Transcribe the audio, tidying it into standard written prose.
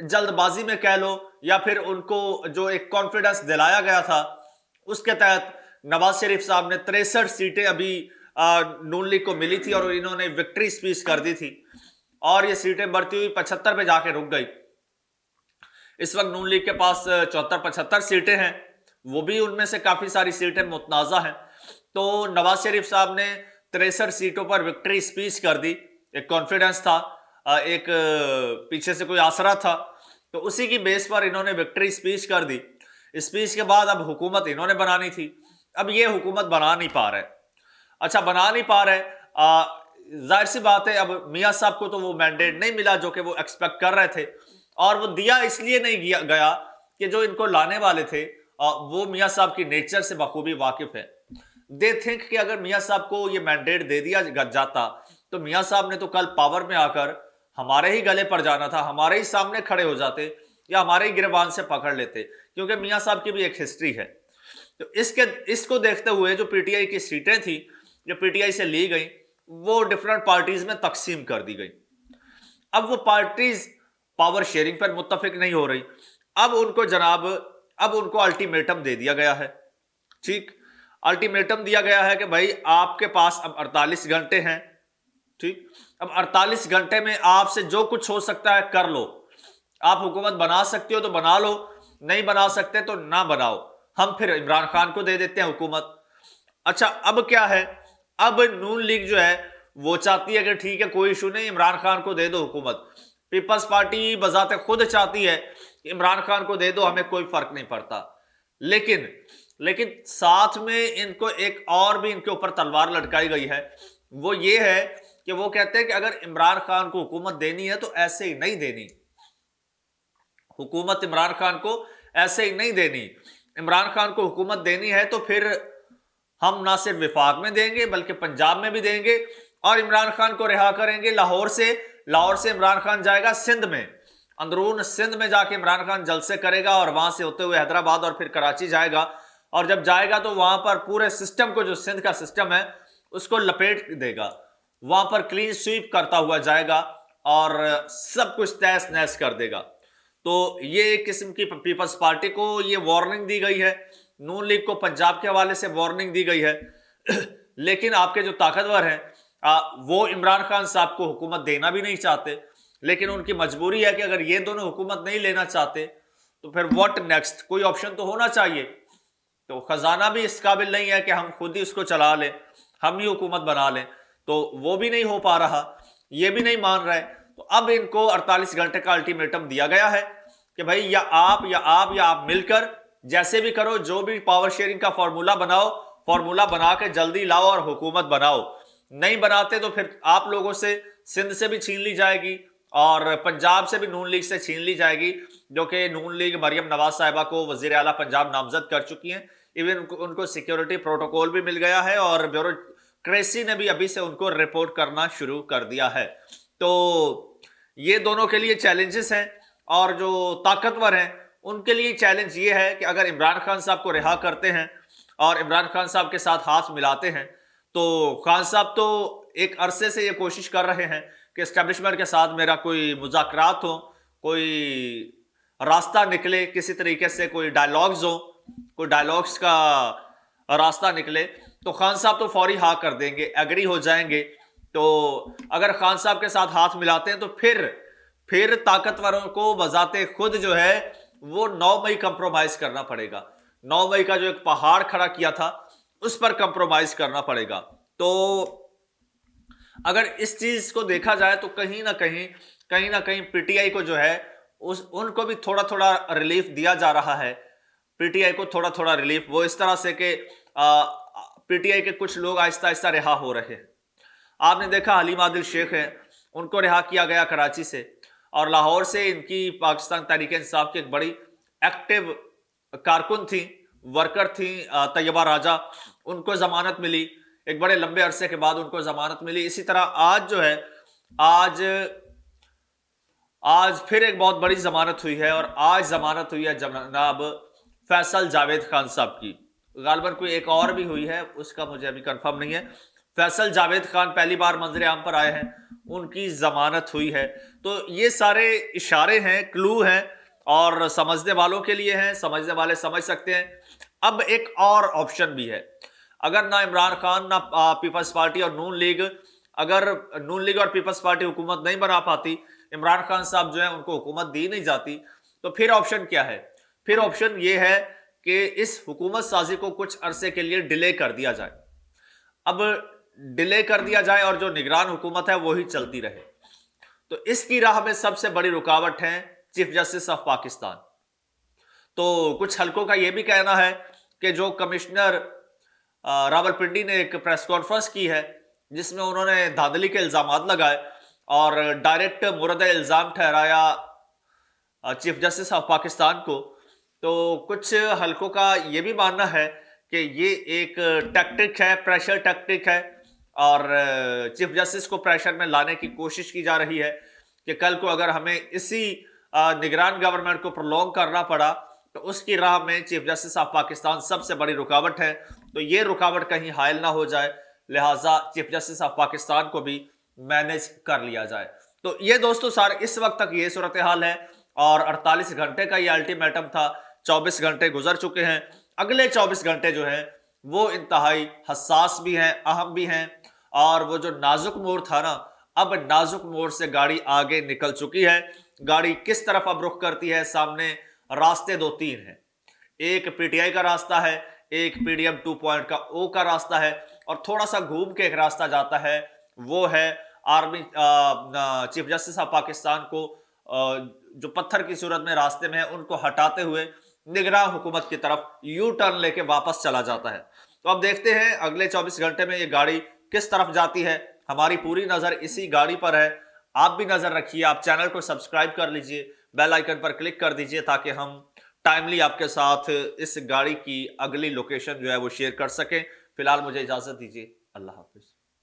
جلد بازی میں کہہ لو یا پھر ان کو جو ایک کانفیڈنس دلایا گیا تھا اس کے تحت نواز شریف صاحب نے 63 سیٹیں ابھی نون لیگ کو ملی تھی اور انہوں نے وکٹری سپیچ کر دی تھی اور یہ سیٹیں بڑھتی ہوئی 75 پہ جا کے رک گئی. اس وقت نون لیگ کے پاس 74-75 سیٹیں ہیں, وہ بھی ان میں سے کافی ساری سیٹیں متنازع ہیں. تو نواز شریف صاحب نے 63 سیٹوں پر وکٹری سپیچ کر دی. ایک کانفیڈنس تھا, ایک پیچھے سے کوئی آسرا تھا, تو اسی کی بیس پر انہوں نے وکٹری سپیچ کر دی. سپیچ کے بعد اب حکومت انہوں نے بنانی تھی, اب یہ حکومت بنا نہیں پا رہے. اچھا بنا نہیں پا رہے, ظاہر سی بات ہے اب میاں صاحب کو تو وہ مینڈیٹ نہیں ملا جو کہ وہ ایکسپیکٹ کر رہے تھے, اور وہ دیا اس لیے نہیں گیا کہ جو ان کو لانے والے تھے وہ میاں صاحب کی نیچر سے بخوبی واقف ہے. دے تھنک کہ اگر میاں صاحب کو یہ مینڈیٹ دے دیا جاتا تو میاں صاحب نے تو کل پاور میں آ کر ہمارے ہی گلے پر جانا تھا, ہمارے ہی سامنے کھڑے ہو جاتے یا ہمارے ہی گریبان سے پکڑ لیتے, کیونکہ میاں صاحب کی بھی ایک ہسٹری ہے. تو اس کو دیکھتے ہوئے جو پی ٹی آئی کی سیٹیں تھیں جو پی ٹی آئی سے لی گئیں وہ ڈفرنٹ پارٹیز میں تقسیم کر دی گئی. اب وہ پارٹیز پاور شیئرنگ پر متفق نہیں ہو رہی. اب ان کو الٹیمیٹم دے دیا گیا ہے. ٹھیک, الٹیمیٹم دیا گیا ہے کہ بھائی آپ کے پاس اب 48 گھنٹے ہیں. ٹھیک, اب 48 گھنٹے میں آپ سے جو کچھ ہو سکتا ہے کر لو. آپ حکومت بنا سکتے ہو تو بنا لو, نہیں بنا سکتے تو نہ بناؤ, ہم پھر عمران خان کو دے دیتے ہیں حکومت. اچھا اب کیا ہے, اب نون لیگ جو ہے وہ چاہتی ہے کہ ٹھیک ہے کوئی ایشو نہیں, عمران خان کو دے دو حکومت. پیپلز پارٹی بذات خود چاہتی ہے کہ عمران خان کو دے دو, ہمیں کوئی فرق نہیں پڑتا. لیکن ساتھ میں ان کو ایک اور بھی ان کے اوپر تلوار لٹکائی گئی ہے. وہ یہ ہے کہ وہ کہتے ہیں کہ اگر عمران خان کو حکومت دینی ہے تو ایسے ہی نہیں دینی. حکومت عمران خان کو ایسے ہی نہیں دینی. عمران خان کو حکومت دینی ہے تو پھر ہم نہ صرف وفاق میں دیں گے بلکہ پنجاب میں بھی دیں گے, اور عمران خان کو رہا کریں گے لاہور سے عمران خان جائے گا سندھ میں, اندرون سندھ میں جا کے عمران خان جلسے کرے گا اور وہاں سے ہوتے ہوئے حیدرآباد اور پھر کراچی جائے گا, اور جب جائے گا تو وہاں پر پورے سسٹم کو, جو سندھ کا سسٹم ہے اس کو لپیٹ دے گا, وہاں پر کلین سویپ کرتا ہوا جائے گا اور سب کچھ تہس نہس کر دے گا. تو یہ ایک قسم کی پیپلز پارٹی کو یہ وارننگ دی گئی ہے, نون لیگ کو پنجاب کے حوالے سے وارننگ دی گئی ہے. لیکن آپ کے جو طاقتور ہیں وہ عمران خان صاحب کو حکومت دینا بھی نہیں چاہتے, لیکن ان کی مجبوری ہے کہ اگر یہ دونوں حکومت نہیں لینا چاہتے تو پھر واٹ نیکسٹ, کوئی آپشن تو ہونا چاہیے. تو خزانہ بھی اس قابل نہیں ہے کہ ہم خود ہی اس کو چلا لیں, ہم ہی حکومت بنا لیں, تو وہ بھی نہیں ہو پا رہا, یہ بھی نہیں مان رہے. تو اب ان کو 48 گھنٹے کا الٹیمیٹم دیا گیا ہے کہ بھائی یا آپ مل کر جیسے بھی کرو, جو بھی پاور شیئرنگ کا فارمولا بنا کے جلدی لاؤ اور حکومت بناؤ. نہیں بناتے تو پھر آپ لوگوں سے سندھ سے بھی چھین لی جائے گی اور پنجاب سے بھی نون لیگ سے چھین لی جائے گی, جو کہ نون لیگ مریم نواز صاحبہ کو وزیر اعلیٰ پنجاب نامزد کر چکی ہیں. ایون ان کو سیکیورٹی پروٹوکول بھی مل گیا ہے اور بیوروکریسی نے بھی ابھی سے ان کو رپورٹ کرنا شروع کر دیا ہے. تو یہ دونوں کے لیے چیلنجز ہیں, اور جو طاقتور ہیں ان کے لیے چیلنج یہ ہے کہ اگر عمران خان صاحب کو رہا کرتے ہیں اور عمران خان صاحب کے ساتھ ہاتھ ملاتے ہیں تو خان صاحب تو ایک عرصے سے یہ کوشش کر رہے ہیں کہ اسٹیبلشمنٹ کے ساتھ میرا کوئی مذاکرات ہو, کوئی راستہ نکلے, کسی طریقے سے کوئی ڈائلاگز کا راستہ نکلے, تو خان صاحب تو فوری ہاں کر دیں گے, ایگری ہو جائیں گے. تو اگر خان صاحب کے ساتھ ہاتھ ملاتے ہیں تو پھر طاقتوروں کو بذات خود جو ہے وہ 9 مئی کمپرومائز کرنا پڑے گا. 9 مئی کا جو ایک پہاڑ کھڑا کیا تھا اس پر کمپرومائز کرنا پڑے گا. تو اگر اس چیز کو دیکھا جائے تو کہیں نہ کہیں پی ٹی آئی کو جو ہے ان کو بھی تھوڑا ریلیف دیا جا رہا ہے. پی ٹی آئی کو تھوڑا ریلیف, وہ اس طرح سے کہ پی ٹی آئی کے کچھ لوگ آہستہ آہستہ رہا ہو رہے ہیں. آپ نے دیکھا حلیم عادل شیخ ہیں, ان کو رہا کیا گیا کراچی سے, اور لاہور سے ان کی پاکستان تحریک انصاف کی ایک بڑی ایکٹیو کارکن تھیں, ورکر تھیں طیبہ راجہ, ان کو ضمانت ملی, ایک بڑے لمبے عرصے کے بعد ان کو ضمانت ملی. اسی طرح آج جو ہے آج پھر ایک بہت بڑی ضمانت ہوئی ہے, اور آج ضمانت ہوئی ہے جناب فیصل جاوید خان صاحب کی. غالباً کوئی ایک اور بھی ہوئی ہے, اس کا مجھے ابھی کنفرم نہیں ہے. فیصل جاوید خان پہلی بار منظر عام پر آئے ہیں، ان کی ضمانت ہوئی ہے۔ تو یہ سارے اشارے ہیں، کلو ہیں، اور سمجھنے والوں کے لیے ہیں، سمجھنے والے سمجھ سکتے ہیں۔ اب ایک اور آپشن بھی ہے، اگر نہ عمران خان، نہ پیپلز پارٹی اور نون لیگ، اگر نون لیگ اور پیپلز پارٹی حکومت نہیں بنا پاتی، عمران خان صاحب جو ہیں ان کو حکومت دی نہیں جاتی، تو پھر آپشن کیا ہے؟ پھر آپشن یہ ہے کہ اس حکومت سازی کو کچھ عرصے کے لیے ڈیلے کر دیا جائے۔ اب ڈیلے کر دیا جائے اور جو نگران حکومت ہے وہی چلتی رہے۔ تو اس کی راہ میں سب سے بڑی رکاوٹ ہے چیف جسٹس آف پاکستان۔ تو کچھ حلقوں کا یہ بھی کہنا ہے کہ جو کمشنر راول پنڈی نے ایک پریس کانفرنس کی ہے جس میں انہوں نے دھاندلی کے الزامات لگائے اور ڈائریکٹ مورد الزام ٹھہرایا چیف جسٹس آف پاکستان کو، تو کچھ حلقوں کا یہ بھی ماننا ہے کہ یہ ایک ٹیکٹک ہے، پریشر ٹیکٹک ہے، اور چیف جسٹس کو پریشر میں لانے کی کوشش کی جا رہی ہے کہ کل کو اگر ہمیں اسی نگران گورنمنٹ کو پرولونگ کرنا پڑا تو اس کی راہ میں چیف جسٹس آف پاکستان سب سے بڑی رکاوٹ ہے، تو یہ رکاوٹ کہیں حائل نہ ہو جائے، لہٰذا چیف جسٹس آف پاکستان کو بھی مینیج کر لیا جائے۔ تو یہ دوستو سارے اس وقت تک یہ صورتحال ہے، اور 48 گھنٹے کا یہ الٹیمیٹم تھا، 24 گھنٹے گزر چکے ہیں۔ اگلے 24 گھنٹے جو ہیں وہ انتہائی حساس بھی ہیں، اہم بھی ہیں، اور وہ جو نازک موڑ تھا نا، اب نازک موڑ سے گاڑی آگے نکل چکی ہے۔ گاڑی کس طرف اب رخ کرتی ہے؟ سامنے راستے 2-3 ہیں، ایک پی ٹی آئی کا راستہ ہے، ایک پی ڈی ایم 2.0 کا راستہ ہے، اور تھوڑا سا گھوم کے ایک راستہ جاتا ہے، وہ ہے army chief justice of Pakistan کو جو پتھر کی صورت میں راستے میں ہے ان کو ہٹاتے ہوئے نگراں حکومت کی طرف یو ٹرن لے کے واپس چلا جاتا ہے۔ تو اب دیکھتے ہیں اگلے 24 گھنٹے میں یہ گاڑی کس طرف جاتی ہے۔ ہماری پوری نظر اسی گاڑی پر ہے، آپ بھی نظر رکھیے، آپ چینل کو سبسکرائب کر لیجئے، بیل آئیکن پر کلک کر دیجئے تاکہ ہم ٹائملی آپ کے ساتھ اس گاڑی کی اگلی لوکیشن جو ہے وہ شیئر کر سکیں۔ فی الحال مجھے اجازت دیجئے، اللہ حافظ۔